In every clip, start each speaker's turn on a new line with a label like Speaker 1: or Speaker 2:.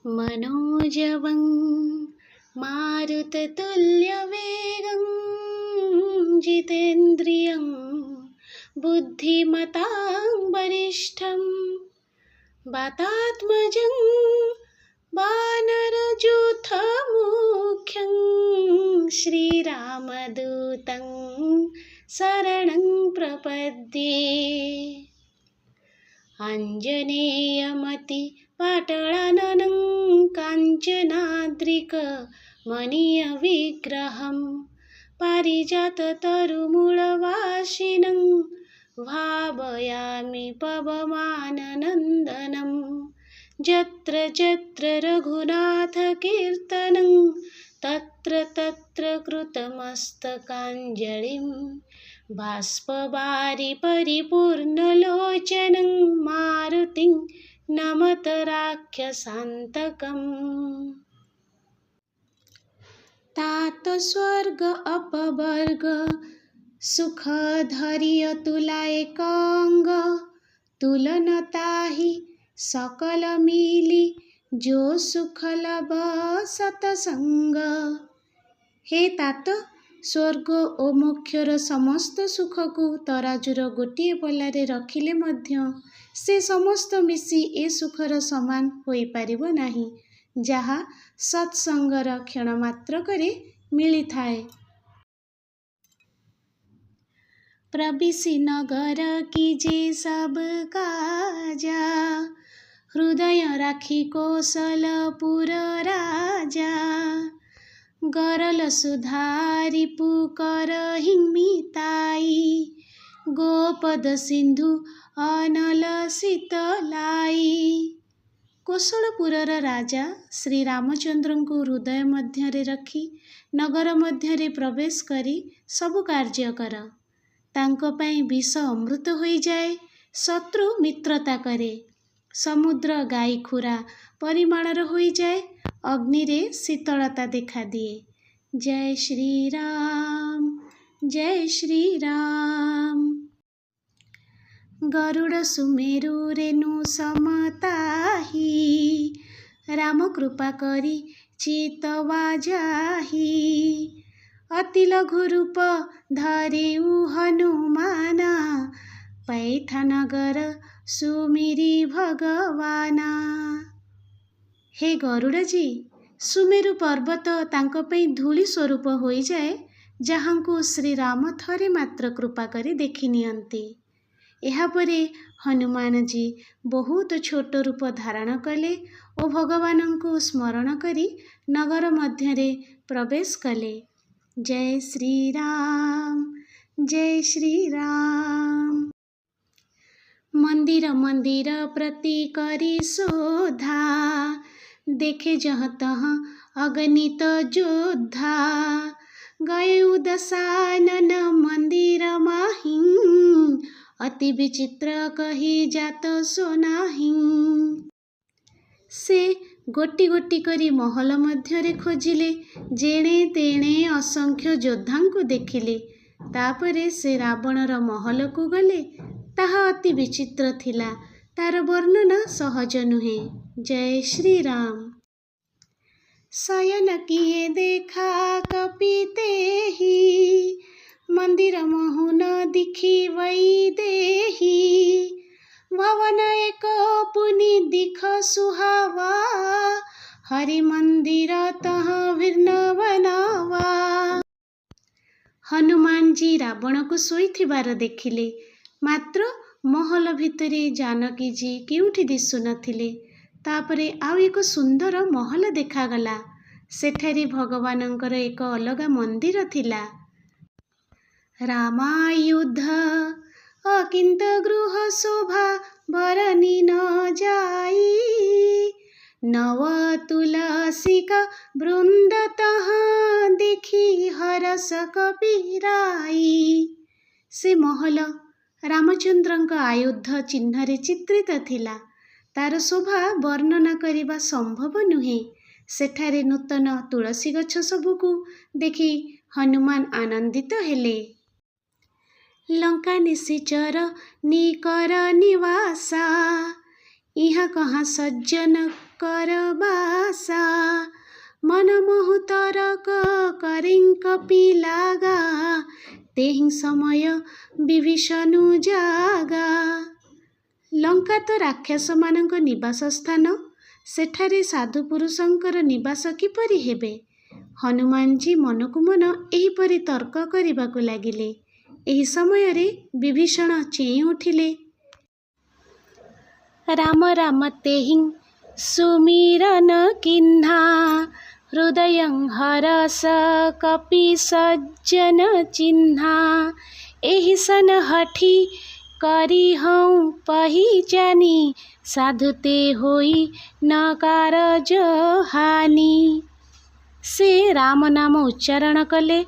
Speaker 1: मनोजवं मारुततुल्यवेगं जितेन्द्रियं बुद्धिमतां वरिष्ठं वातात्मजं वानरयूथमुख्यं श्रीरामदूतं शरणं प्रपद्ये। आञ्जनेयमतिपाटलाननं काञ्चनाद्रिकमनीयविग्रहं पारिजाततरुमूलवासिनं भावयामि पवमाननन्दनं। यत्र यत्र रघुनाथकीर्तनं तत्र तत्र कृतमस्तकाञ्जलिं बाष्पवारि परिपूर्णलोचनं मारुतिं नमत राक्षसान्तकम्। तात स्वर्ग अपवर्ग सुख धैर्यतुलाएकांग तुलनताहि सकल मिली जो सुख लब सतसंग। हे तात, स्वर्ग ଓ ମୋକ୍ଷର ସମସ୍ତ ସୁଖକୁ ତରାଜୁର ଗୋଟିଏ ପଲ୍ଲାରେ ରଖିଲେ ମଧ୍ୟ ସେ ସମସ୍ତ ମିଶି ଏ ସୁଖର ସମାନ ହୋଇପାରିବ ନାହିଁ, ଯାହା ସତ୍ସଙ୍ଗର କ୍ଷଣ ମାତ୍ରକରେ ମିଳିଥାଏ। प्रविशि नगर कीजे सब काजा, हृदय राखी कौशलपुर राजा। गरल सुधारी पुकर हिमिताई, गोपद सिंधु अनल शीतलाई। कौशलपुरर राजा श्री रामचंद्रଙ୍କୁ हृदय मध्यरे रखी नगर मध्यरे प्रवेश करी सबु कार्य कर। तांको पाई विष अमृत होई जाए, शत्रु मित्रता करे, समुद्र गाई खुरा परिमाणर होई जाए, अग्नि रे शीतलता देखा दिए। जय श्री राम, जय श्री राम। गरुड़ सुमेरु रेणु समताही, राम कृपा करी चितवा जाही। अति लघु रूप धरिउ हनुमाना, पैठा नगर सुमिरी भगवाना। हे गरुड़जी, सुमेरु पर्वत तांको पई धूଳି स्वरूप होई जाए, जहाँकु श्री राम थरे मात्र कृपा करी देखि नियंती। एहापरे हनुमान जी बहुत छोट रूप धारण कले और भगवानंकु स्मरण करी नगर मध्यरे प्रवेश कले। जय श्री राम, जय श्री राम। मंदिर मंदिर प्रति करी शोधा, देखे जहाँ तहाँ अगणित योद्धा। गए दशानन मंदिर माही, अति विचित्र कही जात सोनाही। से गोटी गोटी करी महल मध्यरे खोजिले, जेणे तेणे असंख्य योद्धांकु देखिले। तापरे से रावणर महल को गले, ताहा अति विचित्र थिला, तार वर्णना सहज नुहे। जय श्री राम। शयन किए देखा कपितेहि, मंदिर महु न दिखी वै देही। भवन एक पुनि दिख सुहावा, हरि मंदिर तह भिन्न बनावा। हनुमान जी रावण को शोइथिबार देखिले, मात्र महल भितरे जानकी जी केउठी दिसु नथिले। तापरे आउ एक सुंदर महल देखागला, सेठारे भगवानंकर एक अलगा मंदिर थिला। रामायुध अकिंत गृह शोभा बरनी न जाई, नव तुलसिका वृंद तहाँ देखी हरस कपिराई। से महल रामचंद्रଙ୍କ आयुध चिन्हरे चित्रित थिला, तार शोभा वर्णना करिबा संभव नुहे। सेठारे नूतन तुलसी गछ सबुकु देखि हनुमान आनंदित हेले। लंका निशिचर निकर निवासा, इहा कहाँ सज्जन कर बासा, मन मोहु तरक करें कपिलागा, तेहि समय विभीषणु जागा। लंका तो राक्षसମାନଙ୍କ निवास स्थान, सेठारे साधु पुरुषଙ୍କର निवास किपरि हेबे? हनुमानजी मनकु मन एहिपरि तर्क କରିବାକୁ ଲାଗିଲେ। ଏହି ସମୟରେ ବିଭୀଷଣ ଚେଇଁ ଉଠିଲେ। राम राम तेहि सुमिरन किन्हा, हृदयं हरस कपि सज्जन चिन्हा। एहि सन हठी करी हूँ पहिचानी, साधुते होई न कारज हानि। से राम नाम उच्चारण कले।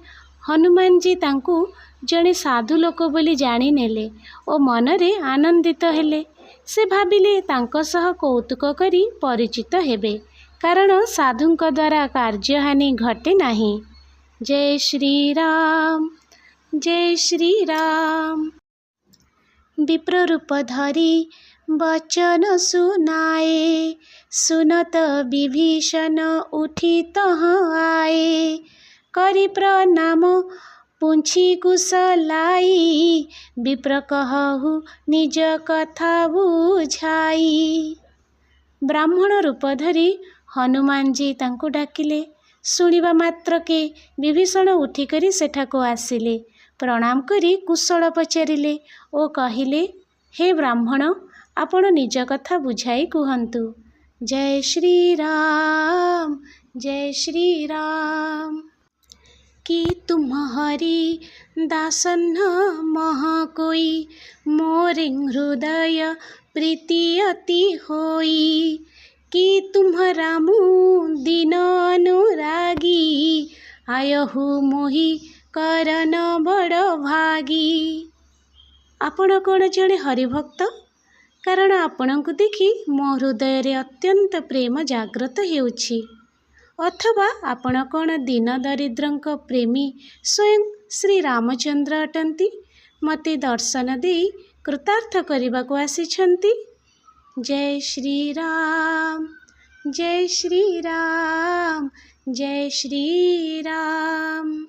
Speaker 1: हनुमानजी तांकु जणे साधु लोक बोली जानी नेले ओ मनरे आनंदित हेले। से भाबिले तांक सह कौतुक करी परिचित हेबे, कारण साधुंक द्वारा कार्यहानि घटे नाही। जय श्री राम, जय श्री राम। विप्र रूप धरी वचन सुनाए, सुनत विभीषण उठी तहाँ आए। करि प्रणाम पूछी कुशलाई, विप्र कहु निज कथा बुझाई। ब्राह्मण रूप धरी हनुमानजी तांकु डाकिले। शुणिबा मात्रके विभीषण उठिकरी सेठाको आसिले। प्रणाम करी कुशल पचारिले ओ कहिले, हे ब्राह्मण, आपण निज कथा बुझाई कुहंतु। जय श्री राम, जय श्री राम। कि तुम हरि दासन्न मह कोई, मोरे हृदय प्रीति अति होई। कि तुम रामु दीन अनुरागी, आयहु मोहि करन बड़ भागी। आपण कौन जड़े हरिभक्त? कारण आपणଙ୍କୁ देखि मो हृदय अत्यंत प्रेम जाग्रत हेउछि। अथवा आपण कौन दीन दरिद्रंक प्रेमी स्वयं श्री रामचंद्र अटंती, मते दर्शन देई कृतार्थ करबाको आसिछंती। जय श्री राम, जय श्री राम, जय श्री राम।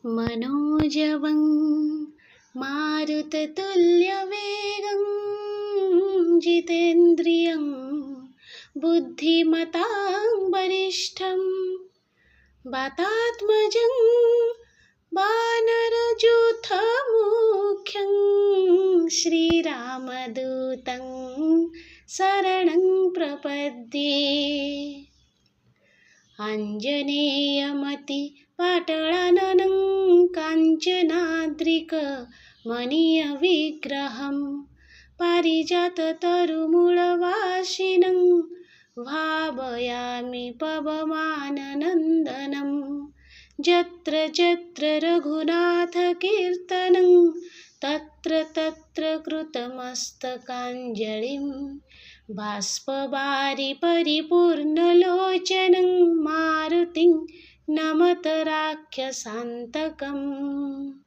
Speaker 1: मनोजवं मारुततुल्यवेगं, जितेन्द्रियं बुद्धिमतां वरिष्ठं, वातात्मजं वानरयूथमुख्यं, श्रीरामदूतं शरणं प्रपद्ये। आञ्जनेयमति पाटलाननं काञ्चनाद्रिक मनीय विग्रहं, पारिजाततरुमूलवासिनं भावयामि पवमाननन्दनं। यत्र यत्र रघुनाथकीर्तनं, तत्र तत्र कृतमस्तकाञ्जलिं। बाष्पवारि परिपूर्णलोचनं, मारुतिं नमत राक्षसान्तकम्।